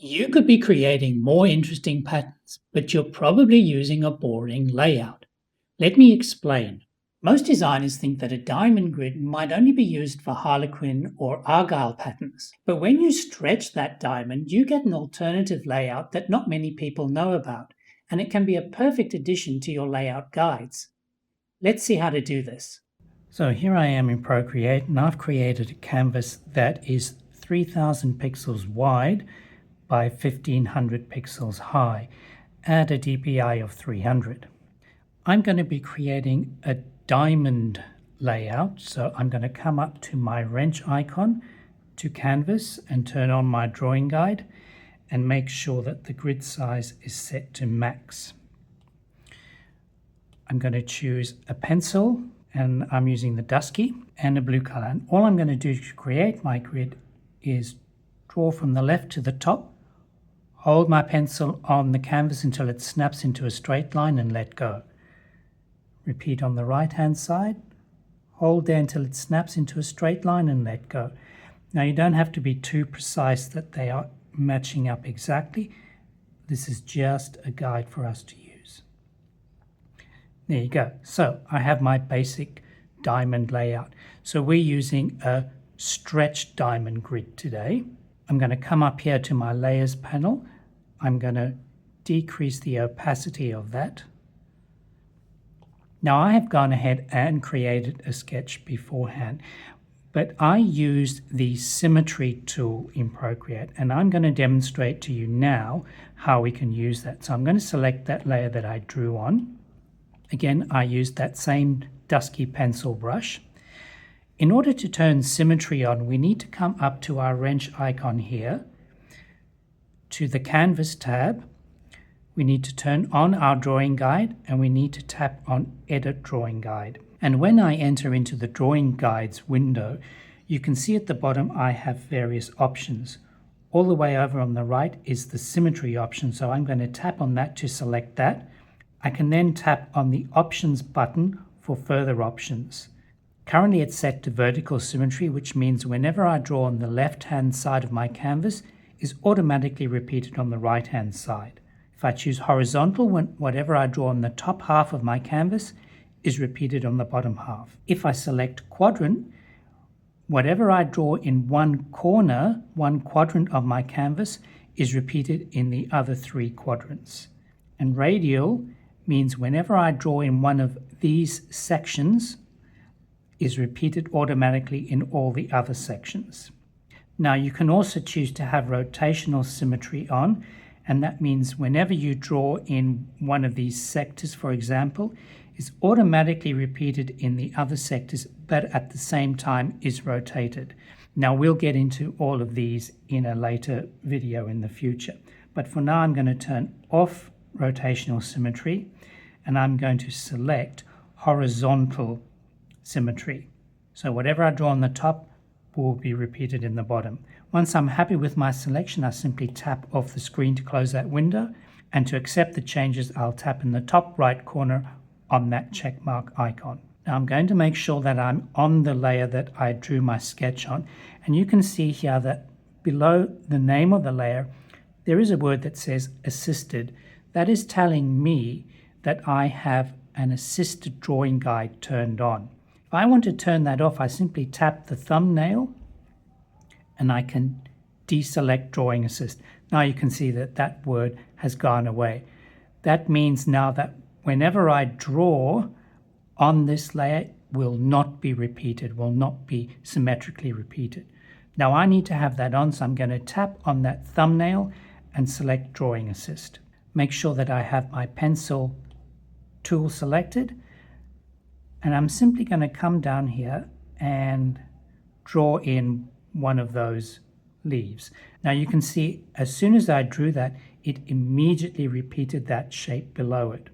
You could be creating more interesting patterns, but you're probably using a boring layout. Let me explain. Most designers think that a diamond grid might only be used for Harlequin or Argyle patterns. But when you stretch that diamond, you get an alternative layout that not many people know about, and it can be a perfect addition to your layout guides. Let's see how to do this. So here I am in Procreate, and I've created a canvas that is 3000 pixels wide by 1500 pixels high at a DPI of 300. I'm going to be creating a diamond layout, so I'm going to come up to my wrench icon to canvas and turn on my drawing guide and make sure that the grid size is set to max. I'm going to choose a pencil, and I'm using the dusky and a blue color. And all I'm going to do to create my grid is draw from the left to the top, hold my pencil on the canvas until it snaps into a straight line and let go. Repeat on the right hand side, hold there until it snaps into a straight line and let go. Now you don't have to be too precise that they are matching up exactly. This is just a guide for us to use. There you go. So I have my basic diamond layout. So we're using a stretched diamond grid today. I'm going to come up here to my layers panel. I'm going to decrease the opacity of that. Now I have gone ahead and created a sketch beforehand, but I used the Symmetry tool in Procreate, and I'm going to demonstrate to you now how we can use that. So I'm going to select that layer that I drew on. Again, I used that same dusky pencil brush. In order to turn Symmetry on, we need to come up to our wrench icon here, to the Canvas tab. We need to turn on our drawing guide, and we need to tap on Edit Drawing Guide. And when I enter into the Drawing Guides window, you can see at the bottom I have various options. All the way over on the right is the Symmetry option, so I'm going to tap on that to select that. I can then tap on the Options button for further options. Currently it's set to vertical symmetry, which means whenever I draw on the left-hand side of my canvas, is automatically repeated on the right-hand side. If I choose horizontal, whatever I draw on the top half of my canvas is repeated on the bottom half. If I select quadrant, whatever I draw in one corner, one quadrant of my canvas, is repeated in the other three quadrants. And radial means whenever I draw in one of these sections, is repeated automatically in all the other sections. Now you can also choose to have rotational symmetry on, and that means whenever you draw in one of these sectors, for example, is automatically repeated in the other sectors, but at the same time is rotated. Now we'll get into all of these in a later video in the future, but for now I'm going to turn off rotational symmetry, and I'm going to select horizontal symmetry. So whatever I draw on the top will be repeated in the bottom. Once I'm happy with my selection, I simply tap off the screen to close that window, and to accept the changes, I'll tap in the top right corner on that check mark icon. Now I'm going to make sure that I'm on the layer that I drew my sketch on, and you can see here that below the name of the layer, there is a word that says assisted. That is telling me that I have an assisted drawing guide turned on. If I want to turn that off, I simply tap the thumbnail and I can deselect Drawing Assist. Now you can see that that word has gone away. That means now that whenever I draw on this layer, will not be repeated, will not be symmetrically repeated. Now I need to have that on, so I'm going to tap on that thumbnail and select Drawing Assist. Make sure that I have my pencil tool selected, and I'm simply going to come down here and draw in one of those leaves. Now you can see as soon as I drew that, it immediately repeated that shape below it.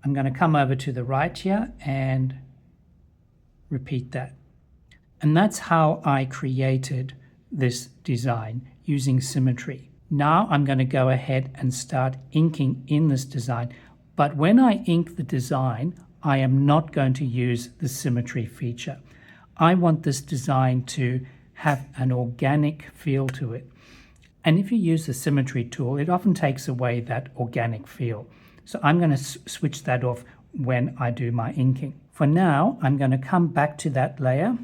I'm going to come over to the right here and repeat that. And that's how I created this design using Symmetry. Now I'm going to go ahead and start inking in this design. But when I ink the design, I am not going to use the Symmetry feature. I want this design to have an organic feel to it. And if you use the Symmetry tool, it often takes away that organic feel. So I'm going to switch that off when I do my inking. For now, I'm going to come back to that layer.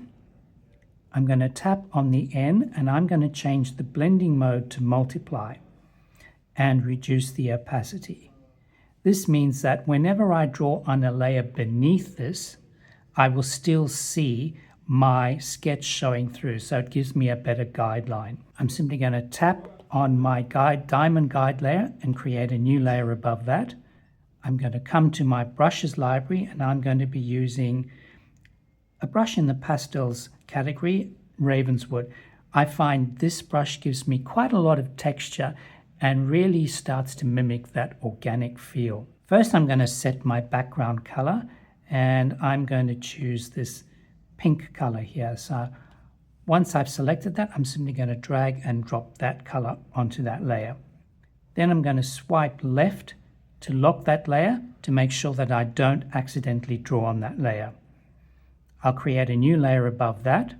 I'm going to tap on the N and I'm going to change the blending mode to multiply and reduce the opacity. This means that whenever I draw on a layer beneath this, I will still see my sketch showing through, so it gives me a better guideline. I'm simply going to tap on my diamond guide layer and create a new layer above that. I'm going to come to my brushes library and I'm going to be using a brush in the pastels category, Ravenswood. I find this brush gives me quite a lot of texture and really starts to mimic that organic feel. First, I'm going to set my background color and I'm going to choose this pink color here. So once I've selected that, I'm simply going to drag and drop that color onto that layer. Then I'm going to swipe left to lock that layer to make sure that I don't accidentally draw on that layer. I'll create a new layer above that,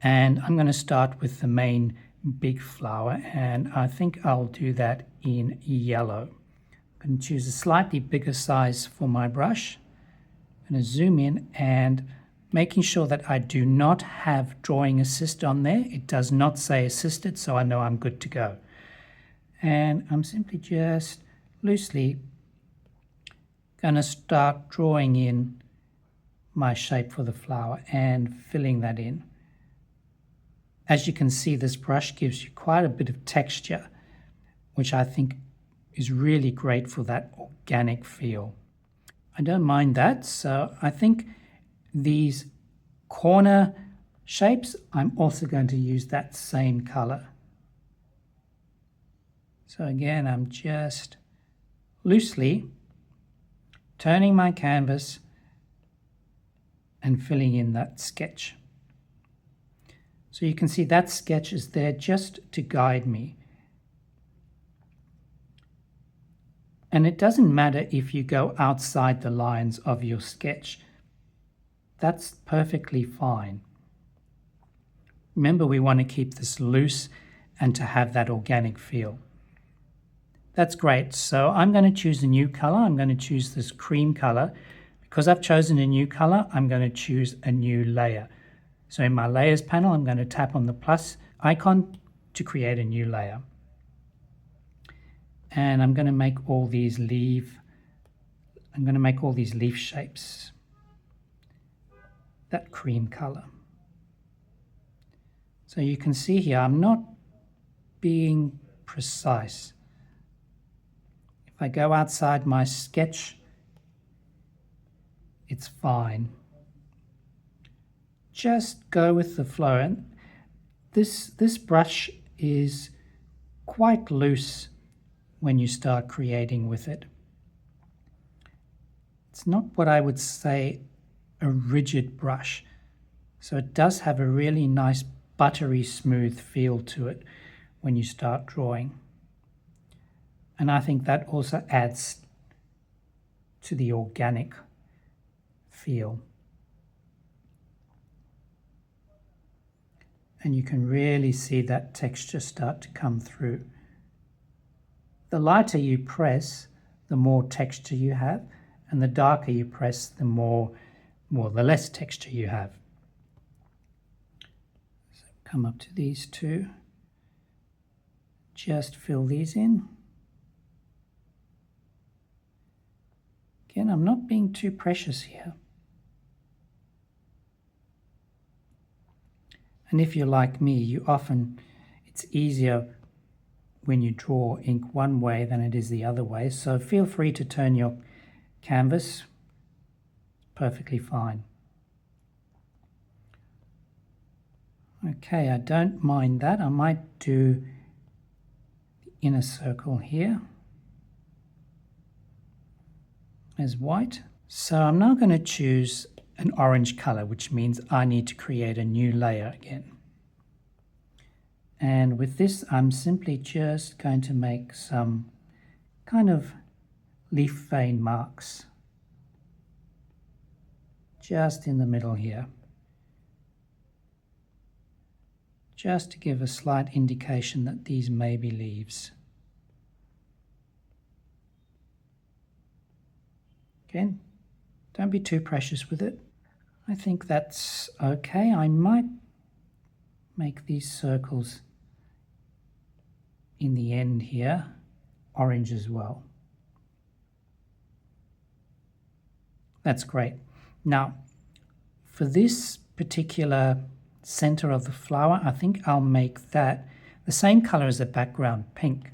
and I'm going to start with the main big flower, and I think I'll do that in yellow. I'm going to choose a slightly bigger size for my brush. I'm going to zoom in and making sure that I do not have drawing assist on there. It does not say assisted, so I know I'm good to go. And I'm simply just loosely going to start drawing in my shape for the flower and filling that in. As you can see, this brush gives you quite a bit of texture, which I think is really great for that organic feel. I don't mind that, so I think these corner shapes, I'm also going to use that same color. So again, I'm just loosely turning my canvas and filling in that sketch. So you can see that sketch is there just to guide me. And it doesn't matter if you go outside the lines of your sketch. That's perfectly fine. Remember, we want to keep this loose and to have that organic feel. That's great. So I'm going to choose a new color. I'm going to choose this cream color. Because I've chosen a new color, I'm going to choose a new layer. So in my layers panel, I'm going to tap on the plus icon to create a new layer. And I'm going to make all these leaf shapes. That cream color. So you can see here, I'm not being precise. If I go outside my sketch, it's fine. Just go with the flow. And this brush is quite loose when you start creating with it. It's not what I would say a rigid brush. So it does have a really nice buttery smooth feel to it when you start drawing. And I think that also adds to the organic feel. And you can really see that texture start to come through. The lighter you press, the more texture you have, and the darker you press, the less texture you have. So come up to these two. Just fill these in. Again, I'm not being too precious here. And if you're like me, it's easier when you draw ink one way than it is the other way. So feel free to turn your canvas. Perfectly fine. Okay, I don't mind that. I might do the inner circle here as white. So I'm now going to choose an orange color, which means I need to create a new layer again. And with this, I'm simply just going to make some kind of leaf vein marks just in the middle here. just to give a slight indication that these may be leaves. Again, don't be too precious with it. I think that's okay. I might make these circles in the end here orange as well. That's great. Now, for this particular center of the flower, I think I'll make that the same color as the background, pink.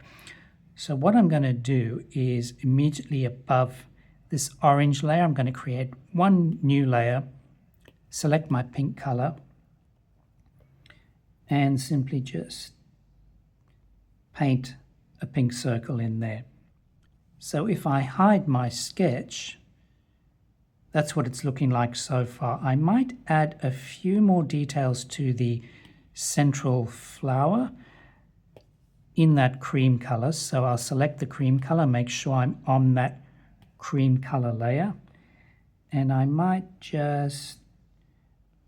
So what I'm going to do is immediately above this orange layer, I'm going to create one new layer, select my pink color, and simply just paint a pink circle in there. So if I hide my sketch, that's what it's looking like so far. I might add a few more details to the central flower in that cream color. So I'll select the cream color, make sure I'm on that cream color layer, and I might just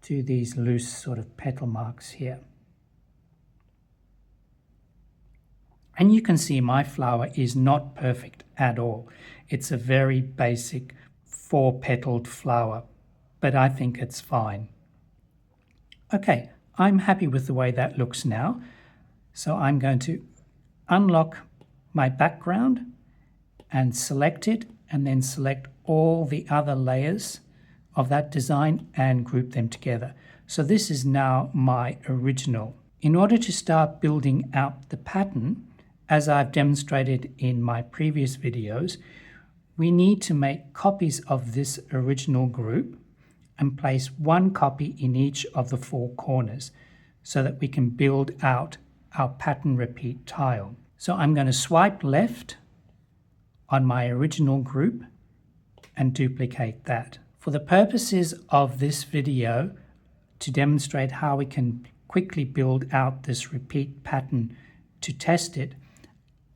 do these loose sort of petal marks here. And you can see my flower is not perfect at all. It's a very basic 4-petaled flower, but I think it's fine. Okay, I'm happy with the way that looks now. So I'm going to unlock my background and select it, and then select all the other layers of that design and group them together. So this is now my original. In order to start building out the pattern, as I've demonstrated in my previous videos, we need to make copies of this original group and place one copy in each of the 4 corners so that we can build out our pattern repeat tile. So I'm going to swipe left on my original group and duplicate that. For the purposes of this video, to demonstrate how we can quickly build out this repeat pattern to test it,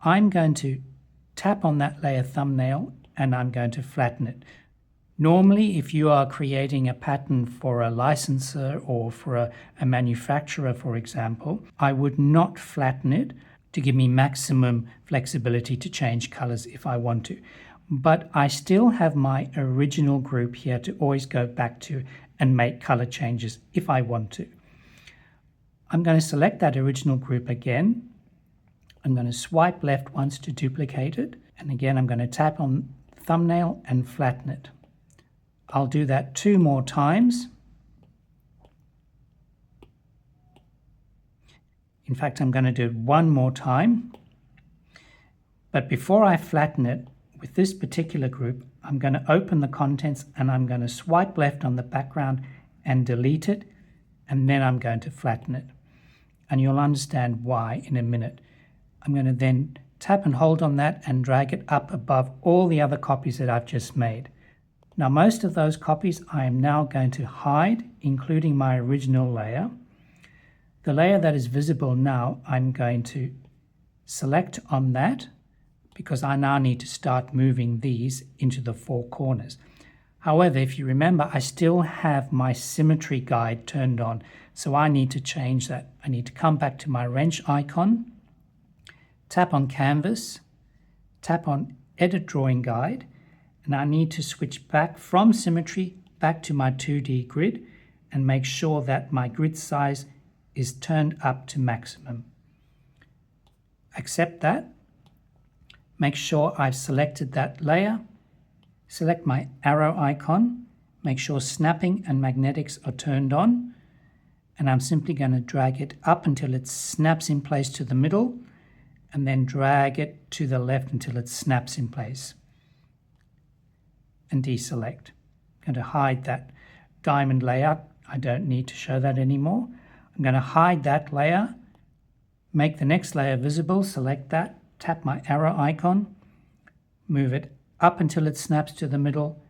I'm going to tap on that layer thumbnail and I'm going to flatten it. Normally, if you are creating a pattern for a licensor or for a manufacturer, for example, I would not flatten it to give me maximum flexibility to change colors if I want to. But I still have my original group here to always go back to and make color changes if I want to. I'm going to select that original group again. I'm going to swipe left once to duplicate it. And again, I'm going to tap on the thumbnail and flatten it. I'll do that 2 more times. In fact, I'm going to do it 1 more time. But before I flatten it, with this particular group, I'm going to open the contents and I'm going to swipe left on the background and delete it. And then I'm going to flatten it. And you'll understand why in a minute. I'm going to then tap and hold on that and drag it up above all the other copies that I've just made. Now, most of those copies I am now going to hide, including my original layer. The layer that is visible now, I'm going to select on that because I now need to start moving these into the 4 corners. However, if you remember, I still have my symmetry guide turned on, so I need to change that. I need to come back to my wrench icon, tap on Canvas, tap on Edit Drawing Guide, and I need to switch back from Symmetry back to my 2D grid and make sure that my grid size is turned up to maximum. Accept that. Make sure I've selected that layer. Select my arrow icon. Make sure snapping and magnetics are turned on. And I'm simply going to drag it up until it snaps in place to the middle, and then drag it to the left until it snaps in place. And deselect. I'm going to hide that diamond layout. I don't need to show that anymore. I'm going to hide that layer, make the next layer visible, select that, tap my arrow icon, move it up until it snaps to the middle,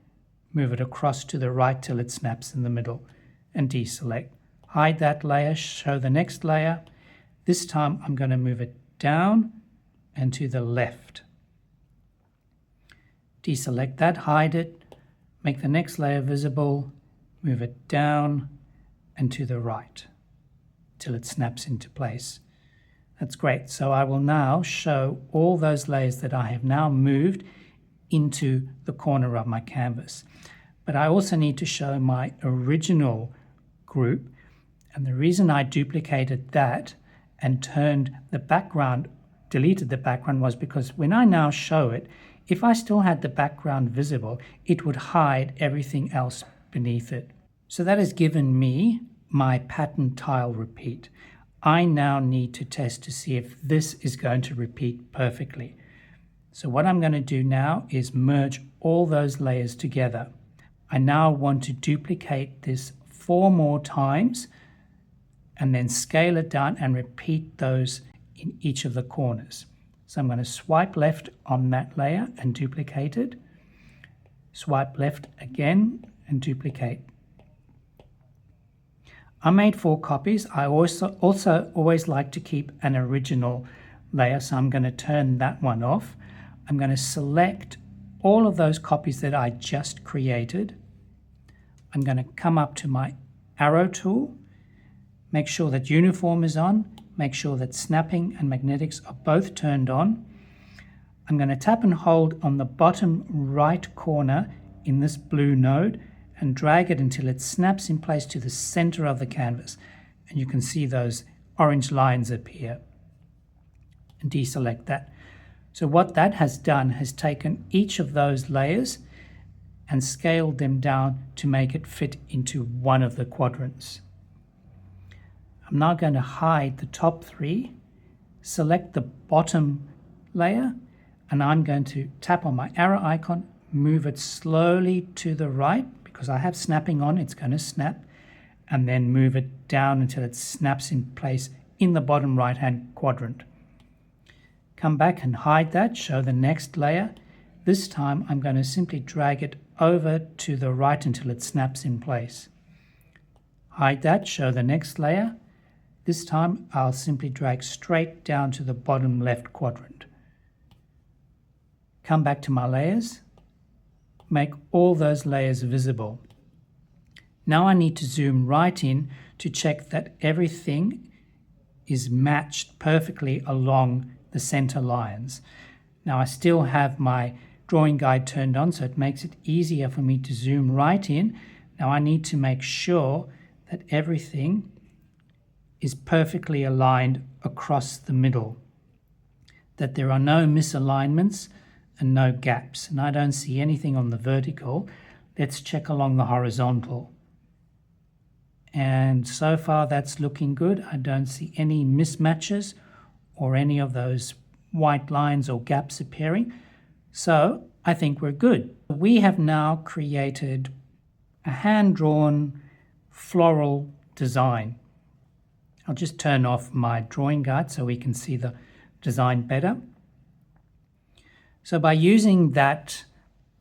move it across to the right till it snaps in the middle, and deselect. Hide that layer, show the next layer. This time I'm going to move it down and to the left. Deselect that, hide it, make the next layer visible, move it down and to the right. till it snaps into place. That's great. So I will now show all those layers that I have now moved into the corner of my canvas. But I also need to show my original group. And the reason I duplicated that and turned the background, deleted the background, was because when I now show it, if I still had the background visible, it would hide everything else beneath it. So that has given me my pattern tile repeat. I now need to test to see if this is going to repeat perfectly. So what I'm going to do now is merge all those layers together. I now want to duplicate this 4 more times and then scale it down and repeat those in each of the corners. So I'm going to swipe left on that layer and duplicate it. Swipe left again and duplicate. I made 4 copies. I also always like to keep an original layer, so I'm going to turn that one off. I'm going to select all of those copies that I just created. I'm going to come up to my arrow tool, make sure that uniform is on, make sure that snapping and magnetics are both turned on. I'm going to tap and hold on the bottom right corner in this blue node and drag it until it snaps in place to the center of the canvas. And you can see those orange lines appear. And deselect that. So what that has done has taken each of those layers and scaled them down to make it fit into one of the quadrants. I'm now going to hide the top 3, select the bottom layer, and I'm going to tap on my arrow icon, move it slowly to the right, because I have snapping on, it's going to snap, and then move it down until it snaps in place in the bottom right-hand quadrant. Come back and hide that, show the next layer. This time I'm going to simply drag it over to the right until it snaps in place. Hide that, show the next layer. This time I'll simply drag straight down to the bottom left quadrant. Come back to my layers, make all those layers visible. Now I need to zoom right in to check that everything is matched perfectly along the center lines. Now I still have my drawing guide turned on, so it makes it easier for me to zoom right in. Now I need to make sure that everything is perfectly aligned across the middle, that there are no misalignments and no gaps. And I don't see anything on the vertical. Let's check along the horizontal. And so far that's looking good. I don't see any mismatches or any of those white lines or gaps appearing. So I think we're good. We have now created a hand-drawn floral design. I'll just turn off my drawing guide so we can see the design better. So by using that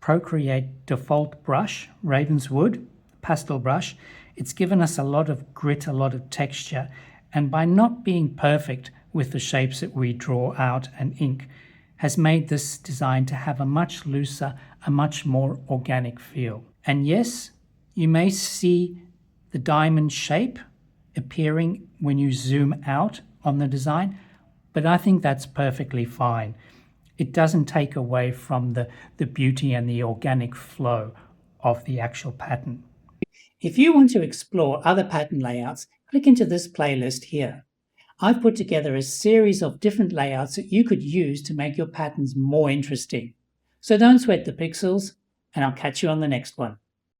Procreate Default Brush, Ravenswood pastel brush, it's given us a lot of grit, a lot of texture, and by not being perfect with the shapes that we draw out and ink, has made this design to have a much looser, a much more organic feel. And yes, you may see the diamond shape appearing when you zoom out on the design, but I think that's perfectly fine. It doesn't take away from the beauty and the organic flow of the actual pattern. If you want to explore other pattern layouts, click into this playlist here. I've put together a series of different layouts that you could use to make your patterns more interesting. So don't sweat the pixels, and I'll catch you on the next one.